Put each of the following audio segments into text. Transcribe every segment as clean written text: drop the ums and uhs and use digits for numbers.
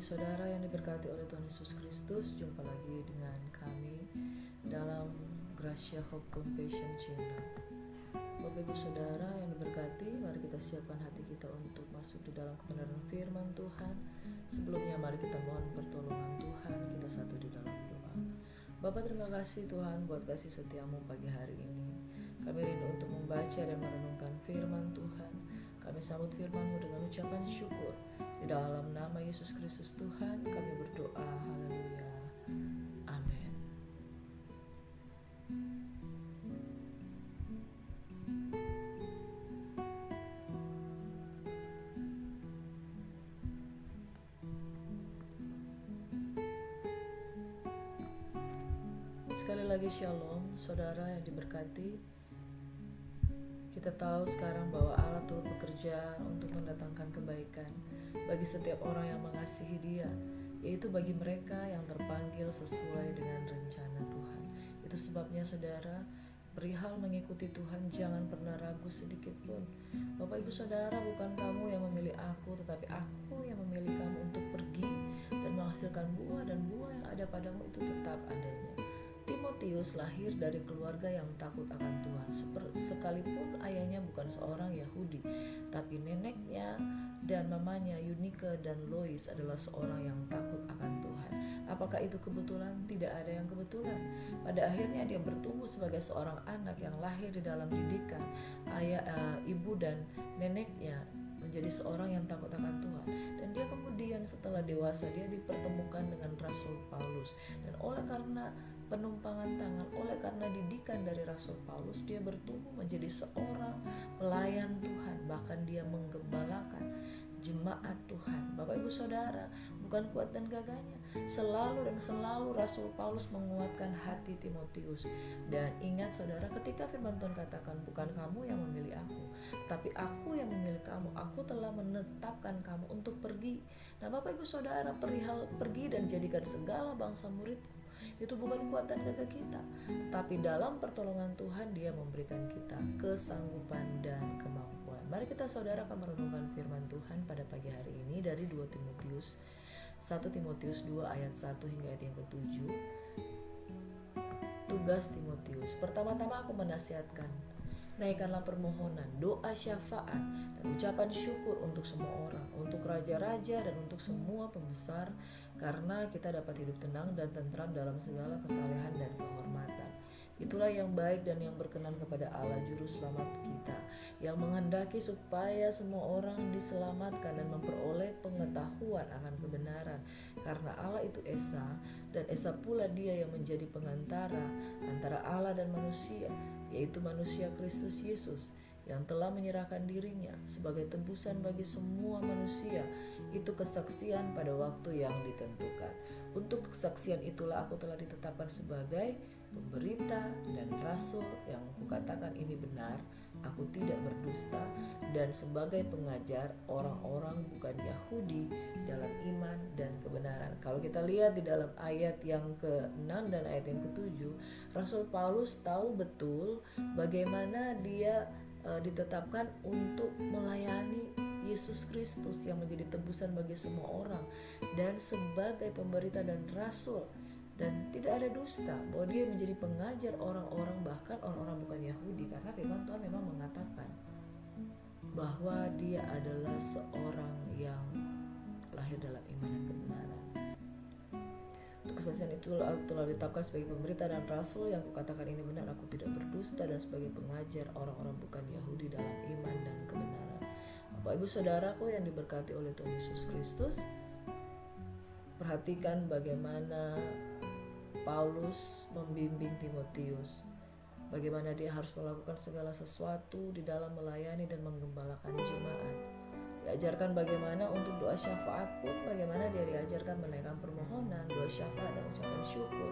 saudara yang diberkati oleh Tuhan Yesus Kristus, jumpa lagi dengan kami dalam Gracia Hope Compassion Channel. Bapak Ibu Saudara yang diberkati, mari kita siapkan hati kita untuk masuk di dalam kebenaran firman Tuhan. Sebelumnya mari kita mohon pertolongan Tuhan, kita satu di dalam doa. Bapa, terima kasih Tuhan buat kasih setiamu pagi hari ini. Kami rindu untuk membaca dan merenungkan firman Tuhan. Kami sambut firman-Mu dengan ucapan syukur. Di dalam nama Yesus Kristus Tuhan kami berdoa, haleluya, amin. Sekali lagi shalom, saudara yang diberkati. Kita tahu sekarang bahwa Allah turut bekerja untuk mendatangkan kebaikan bagi setiap orang yang mengasihi Dia, yaitu bagi mereka yang terpanggil sesuai dengan rencana Tuhan. Itu sebabnya saudara, perihal mengikuti Tuhan jangan pernah ragu sedikit pun. Bapak Ibu Saudara, bukan kamu yang memilih aku, tetapi aku yang memilih kamu untuk pergi dan menghasilkan buah, dan buah yang ada padamu itu tetap adanya. Timotius lahir dari keluarga yang takut akan Tuhan, sekalipun ayahnya bukan seorang Yahudi, tapi neneknya dan mamanya Eunike dan Lois adalah seorang yang takut akan Tuhan. Apakah itu kebetulan? Tidak ada yang kebetulan. Pada akhirnya dia bertumbuh sebagai seorang anak yang lahir di dalam didikan ibu dan neneknya, menjadi seorang yang takut akan Tuhan. Dan dia kemudian setelah dewasa dia dipertemukan dengan Rasul Paulus, dan oleh karena penumpangan tangan, oleh karena didikan dari Rasul Paulus, dia bertumbuh menjadi seorang pelayan Tuhan. Bahkan dia menggembalakan jemaat Tuhan. Bapak Ibu Saudara, bukan kuat dan gagahnya, selalu Rasul Paulus menguatkan hati Timotius. Dan ingat saudara, ketika firman Tuhan katakan, bukan kamu yang memilih aku, tapi aku yang memilih kamu, aku telah menetapkan kamu untuk pergi. Nah Bapak Ibu Saudara, perihal pergi dan jadikan segala bangsa muridku, itu bukan kuat dan gagah kita, tapi dalam pertolongan Tuhan Dia memberikan kita kesanggupan dan kemampuan. Mari kita saudara akan merenungkan firman Tuhan pada pagi hari ini dari 1 Timotius 2 ayat 1 hingga ayat yang ke-7. Tugas Timotius. Pertama-tama aku menasihatkan, naikkanlah permohonan, doa syafaat, dan ucapan syukur untuk semua orang, untuk raja-raja dan untuk semua pembesar, karena kita dapat hidup tenang dan tentram dalam segala kesalehan dan kehormatan. Itulah yang baik dan yang berkenan kepada Allah Juru Selamat kita, yang menghendaki supaya semua orang diselamatkan dan memperoleh pengetahuan akan kebenaran. Karena Allah itu Esa, dan Esa pula Dia yang menjadi pengantara antara Allah dan manusia, yaitu manusia Kristus Yesus, yang telah menyerahkan dirinya sebagai tebusan bagi semua manusia. Itu kesaksian pada waktu yang ditentukan. Untuk kesaksian itulah aku telah ditetapkan sebagai pemberita dan rasul yang kukatakan ini benar, aku tidak berdusta, dan sebagai pengajar orang-orang bukan Yahudi dalam iman dan kebenaran. Kalau kita lihat di dalam ayat yang ke-6 dan ayat yang ke-7, Rasul Paulus tahu betul bagaimana dia ditetapkan untuk melayani Yesus Kristus yang menjadi tebusan bagi semua orang, dan sebagai pemberita dan rasul. Dan tidak ada dusta bahwa dia menjadi pengajar orang-orang, bahkan orang-orang bukan Yahudi, karena firman Tuhan memang mengatakan bahwa dia adalah seorang yang lahir dalam iman dan kebenaran. Untuk kesaksian itu aku telah ditetapkan sebagai pemberita dan rasul yang kukatakan ini benar, aku tidak berdusta, dan sebagai pengajar orang-orang bukan Yahudi dalam iman dan kebenaran. Bapak Ibu Saudaraku yang diberkati oleh Tuhan Yesus Kristus, perhatikan bagaimana Paulus membimbing Timotius, bagaimana dia harus melakukan segala sesuatu di dalam melayani dan menggembalakan jemaat. Diajarkan bagaimana untuk doa syafaat pun, bagaimana dia diajarkan menaikkan permohonan, doa syafaat, dan ucapan syukur.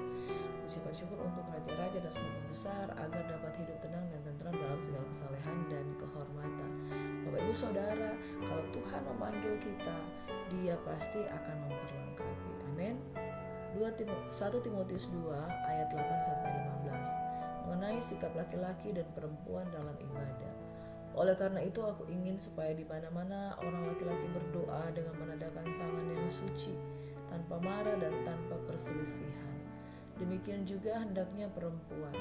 Ucapan syukur untuk raja-raja dan semua pembesar, agar dapat hidup tenang dan tentram dalam segala kesalehan dan kehormatan. Bapak Ibu Saudara, kalau Tuhan memanggil kita, Dia pasti akan memperlengkapi. Amin. 1 Timotius 2 ayat 8-15 mengenai sikap laki-laki dan perempuan dalam ibadah. Oleh karena itu aku ingin supaya di mana-mana orang laki-laki berdoa dengan menadakan tangan yang suci, tanpa marah dan tanpa perselisihan. Demikian juga hendaknya perempuan.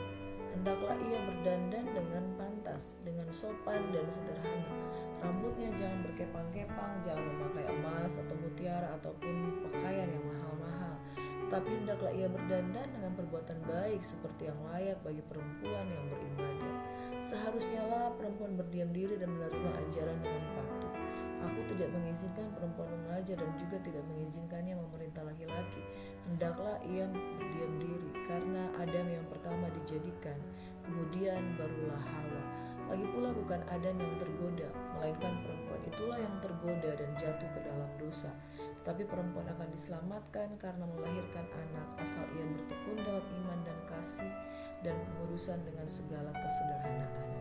Hendaklah ia berdandan dengan pantas, dengan sopan dan sederhana. Rambutnya jangan berkepang-kepang, jangan memakai emas atau mutiara ataupun pakaian yang mahal-mahal. Tetapi hendaklah ia berdandan dengan perbuatan baik seperti yang layak bagi perempuan yang beribadah. Seharusnya lah perempuan berdiam diri dan menerima ajaran dengan patuh. Aku tidak mengizinkan perempuan mengajar dan juga tidak mengizinkannya memerintah laki-laki. Hendaklah ia berdiam diri, karena Adam yang pertama dijadikan, kemudian barulah Hawa. Lagi pula bukan Adam yang tergoda, melainkan perempuan itulah yang tergoda dan jatuh ke dalam dosa. Tetapi perempuan akan diselamatkan karena melahirkan anak, asal ia bertekun dalam iman dan kasih dan pengurusan dengan segala kesederhanaan.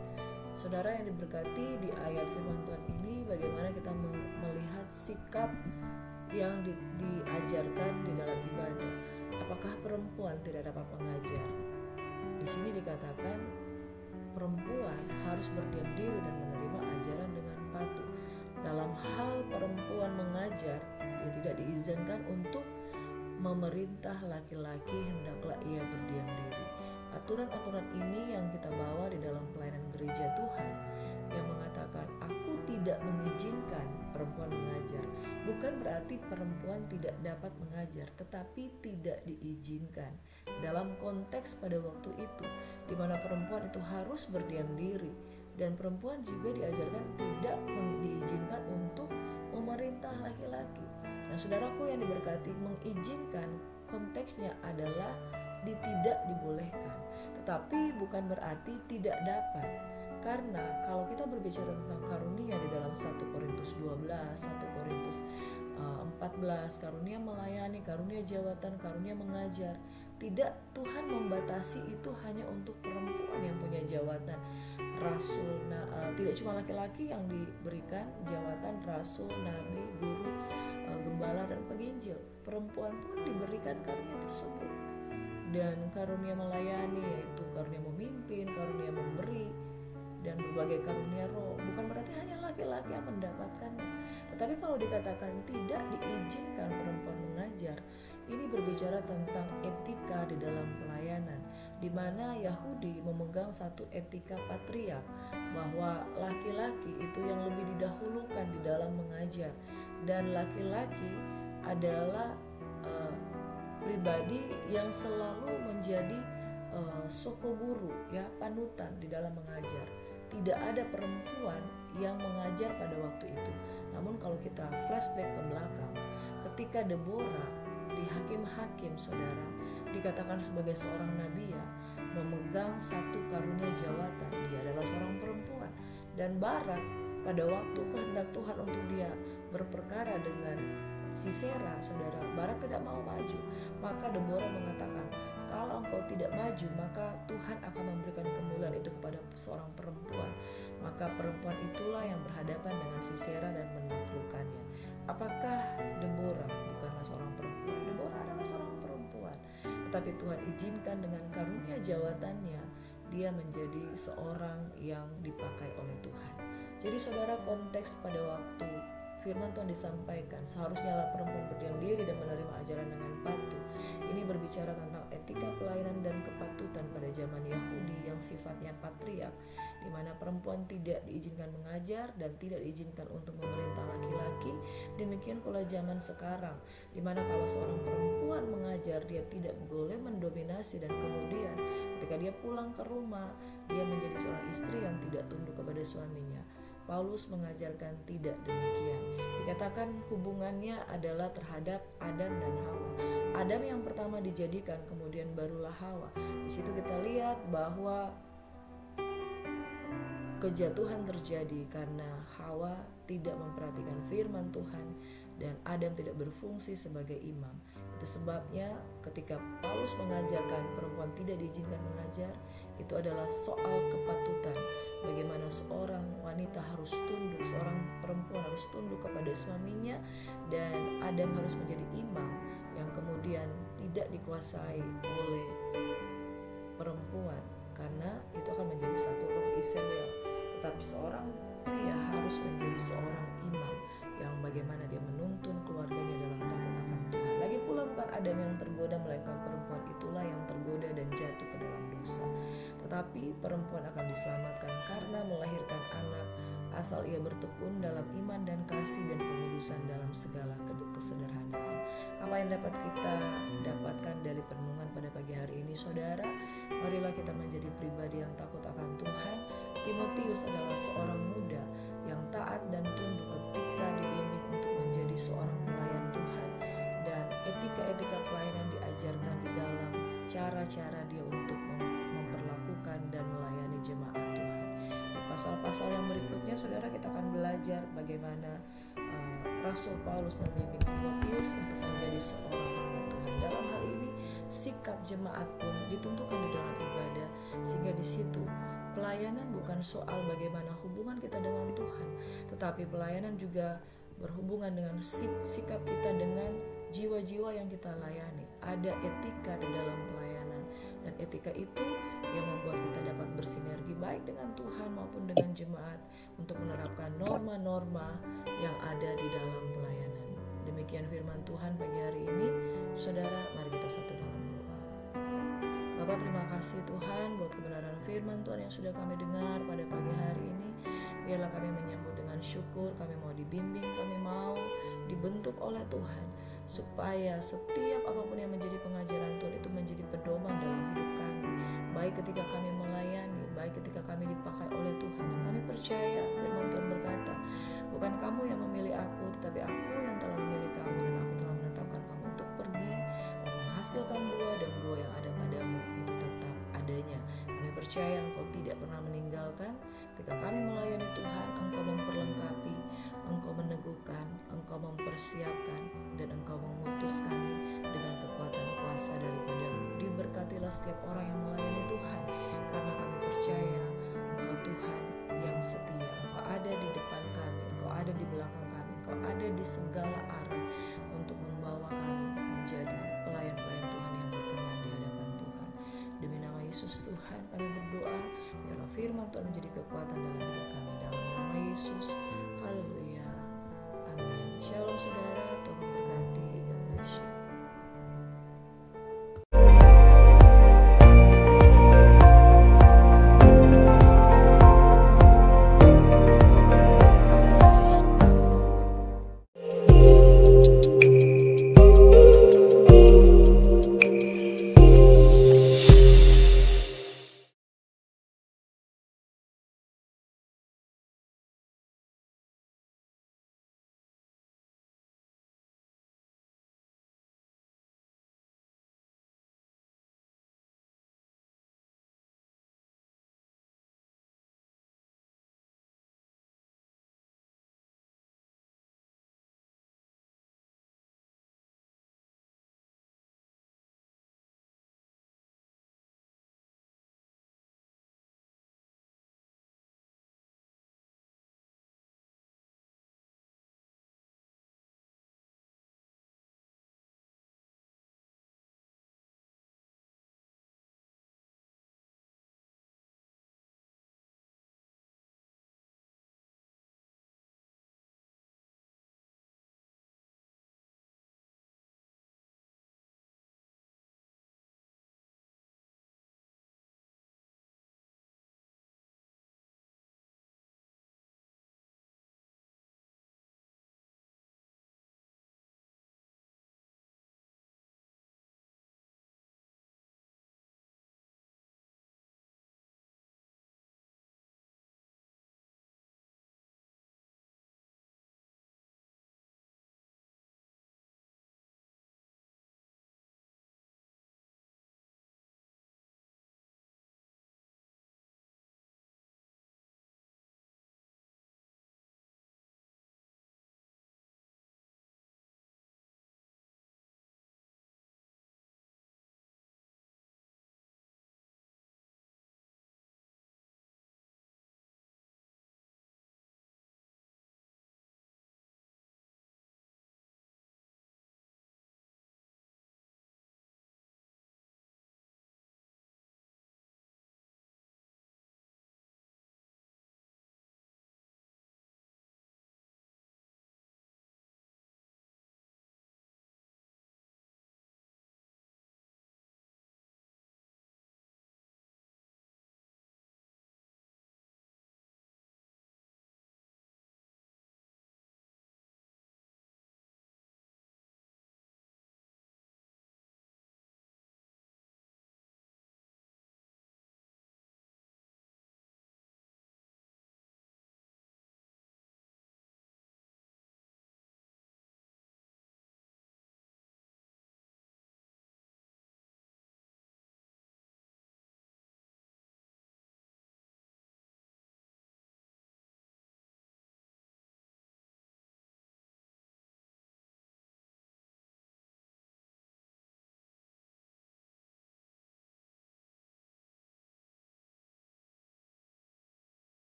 Saudara yang diberkati, di ayat firman Tuhan ini bagaimana kita melihat sikap yang diajarkan di dalam ibadah. Apakah perempuan tidak dapat mengajar? Di sini dikatakan perempuan harus berdiam diri dan menerima ajaran dengan patuh. Dalam hal perempuan mengajar, dia tidak diizinkan untuk memerintah laki-laki, hendaklah ia berdiam diri. Aturan-aturan ini yang kita bawa di dalam pelayanan gereja Tuhan, yang mengatakan aku tidak mengizinkan perempuan mengajar. Bukan berarti perempuan tidak dapat mengajar, tetapi tidak diizinkan. Dalam konteks pada waktu itu, di mana perempuan itu harus berdiam diri, dan perempuan juga diajarkan tidak diizinkan untuk memerintah laki-laki. Nah, saudaraku yang diberkati, mengizinkan konteksnya adalah tidak dibolehkan, tetapi bukan berarti tidak dapat. Karena kalau kita berbicara tentang karunia di dalam 1 Korintus 12, 1 Korintus 14, karunia melayani, karunia jawatan, karunia mengajar, tidak, Tuhan membatasi itu hanya untuk perempuan yang punya jawatan rasul. Tidak cuma laki-laki yang diberikan jawatan rasul, nabi, guru, gembala dan penginjil. Perempuan pun diberikan karunia tersebut. Dan karunia melayani, yaitu karunia memimpin, karunia memberi, dan berbagai karunia roh. Bukan berarti hanya laki-laki yang mendapatkannya. Tetapi kalau dikatakan tidak diizinkan perempuan mengajar, ini berbicara tentang etika di dalam pelayanan, di mana Yahudi memegang satu etika patriark, bahwa laki-laki itu yang lebih didahulukan di dalam mengajar, dan laki-laki adalah pribadi yang selalu menjadi soko guru, ya, panutan di dalam mengajar. Tidak ada perempuan yang mengajar pada waktu itu. Namun kalau kita flashback ke belakang, ketika Deborah di Hakim-Hakim, saudara, dikatakan sebagai seorang nabiya, memegang satu karunia jawatan. Dia adalah seorang perempuan. Dan Barak pada waktu kehendak Tuhan untuk dia berperkara dengan Sisera, saudara, Barak tidak mau maju. Maka Deborah mengatakan, kalau engkau tidak maju, maka Tuhan akan memberikan kemuliaan itu kepada seorang perempuan. Maka perempuan itulah yang berhadapan dengan Sisera dan menaklukkannya. Apakah Deborah bukanlah seorang perempuan? Deborah adalah seorang perempuan. Tetapi Tuhan izinkan dengan karunia jawatannya, dia menjadi seorang yang dipakai oleh Tuhan. Jadi saudara, konteks pada waktu firman Tuhan disampaikan, seharusnya lah perempuan berdiam diri dan menerima ajaran dengan patuh. Ini berbicara tentang etika pelayanan dan kepatutan pada zaman Yahudi yang sifatnya patriark, di mana perempuan tidak diizinkan mengajar dan tidak diizinkan untuk memerintah laki-laki. Demikian pula zaman sekarang, di mana kalau seorang perempuan mengajar, dia tidak boleh mendominasi, dan kemudian ketika dia pulang ke rumah, dia menjadi seorang istri yang tidak tunduk kepada suaminya. Paulus mengajarkan tidak demikian. Dikatakan hubungannya adalah terhadap Adam dan Hawa. Adam yang pertama dijadikan, kemudian barulah Hawa. Di situ kita lihat bahwa kejatuhan terjadi karena Hawa tidak memperhatikan firman Tuhan dan Adam tidak berfungsi sebagai imam. Itu sebabnya ketika Paulus mengajarkan perempuan tidak diizinkan mengajar, itu adalah soal kepatutan. Bagaimana seorang wanita harus tunduk, seorang perempuan harus tunduk kepada suaminya, dan Adam harus menjadi imam yang kemudian tidak dikuasai oleh perempuan, karena itu akan menjadi satu roh Isabel. Tetapi seorang pria harus menjadi seorang imam yang bagaimana dia menuntun keluarganya dalam takut akan Tuhan. Lagi pula bukan Adam yang tergoda, melainkan perempuan itulah yang tergoda dan jatuh ke dalam dosa. Tetapi perempuan akan diselamatkan karena melahirkan anak asal ia bertekun dalam iman dan kasih dan pengudusan dalam segala kesederhanaan. Apa yang dapat kita dapatkan dari perenungan pada pagi hari ini, saudara? Marilah kita menjadi pribadi yang takut akan Tuhan. Timotius adalah seorang muda yang taat dan tunduk ketika dibimbing untuk menjadi seorang pelayan Tuhan, dan etika-etika pelayanan diajarkan di dalam cara-cara dia untuk memperlakukan dan melayani jemaat Tuhan. Di pasal-pasal yang berikutnya, saudara, kita akan belajar bagaimana Rasul Paulus membimbing Timotius untuk menjadi seorang hamba Tuhan. Dalam hal ini, sikap jemaat pun ditentukan di dalam ibadah, sehingga di situ pelayanan bukan soal bagaimana hubungan kita dengan Tuhan, tetapi pelayanan juga berhubungan dengan sikap kita dengan jiwa-jiwa yang kita layani. Ada etika di dalam pelayanan, dan etika itu yang membuat kita dapat bersinergi baik dengan Tuhan maupun dengan jemaat untuk menerapkan norma-norma yang ada di dalam pelayanan. Demikian firman Tuhan pagi hari ini. Saudara, mari kita satu dalam doa. Bapa, terima kasih Tuhan buat kebenaran firman Tuhan yang sudah kami dengar pada pagi hari ini. Biarlah kami menyambut dengan syukur, kami mau dibimbing, kami mau dibentuk oleh Tuhan, supaya setiap apapun yang menjadi pengajaran Tuhan itu menjadi pedoman dalam hidup kami, baik ketika kami melayani, baik ketika kami dipakai oleh Tuhan. Dan kami percaya firman Tuhan berkata, bukan kamu yang memilih aku, tetapi aku yang telah memilih kamu, dan aku telah menetapkan kamu untuk pergi dan menghasilkan buah, dan buah yang ada padamu itu tetap adanya. Kami percaya Engkau tidak pernah meninggalkan. Ketika kami melayani Tuhan, Engkau memperlengkapi, Engkau meneguhkan, Engkau mempersiapkan, dan Engkau mengutus kami dengan kekuatan kuasa daripadamu. Diberkatilah setiap orang yang melayani Tuhan, karena kami percaya Engkau Tuhan yang setia. Engkau ada di depan kami, Engkau ada di belakang kami, Engkau ada di segala arah untuk membawa kami menjadi pelayan-pelayan Tuhan yang berkenan di hadapan Tuhan. Demi nama Yesus Tuhan kami berdoa, biarlah firman Tuhan menjadi kekuatan dalam hidup kami. Dalam nama Yesus